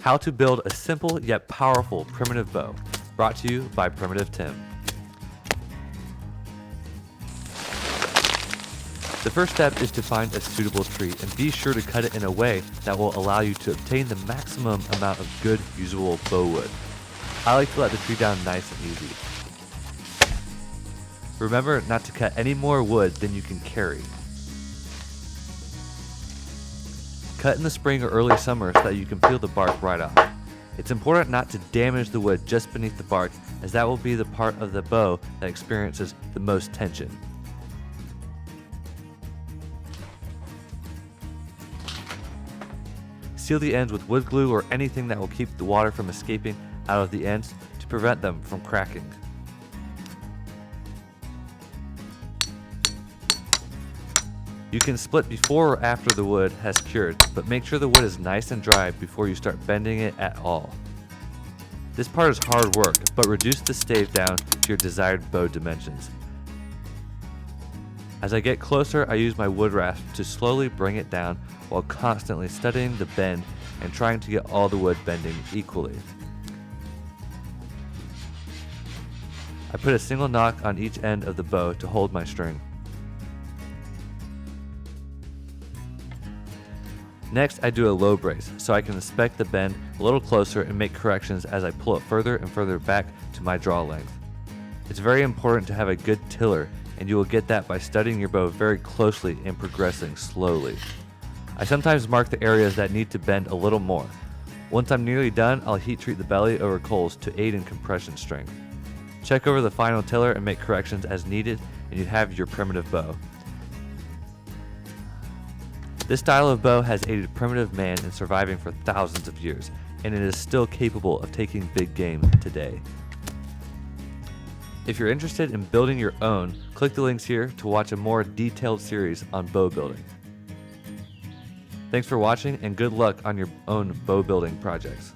How to build a simple yet powerful primitive bow, brought to you by Primitive Tim. The first step is to find a suitable tree and be sure to cut it in a way that will allow you to obtain the maximum amount of good usable bow wood. I like to let the tree down nice and easy. Remember not to cut any more wood than you can carry. Cut in the spring or early summer so that you can peel the bark right off. It's important not to damage the wood just beneath the bark, as that will be the part of the bow that experiences the most tension. Seal the ends with wood glue or anything that will keep the water from escaping out of the ends to prevent them from cracking. You can split before or after the wood has cured, but make sure the wood is nice and dry before you start bending it at all. This part is hard work, but reduce the stave down to your desired bow dimensions. As I get closer, I use my wood rasp to slowly bring it down while constantly studying the bend and trying to get all the wood bending equally. I put a single knock on each end of the bow to hold my string. Next, I do a low brace so I can inspect the bend a little closer and make corrections as I pull it further and further back to my draw length. It's very important to have a good tiller, and you will get that by studying your bow very closely and progressing slowly. I sometimes mark the areas that need to bend a little more. Once I'm nearly done, I'll heat treat the belly over coals to aid in compression strength. Check over the final tiller and make corrections as needed, and you have your primitive bow. This style of bow has aided primitive man in surviving for thousands of years, and it is still capable of taking big game today. If you're interested in building your own, click the links here to watch a more detailed series on bow building. Thanks for watching, and good luck on your own bow building projects.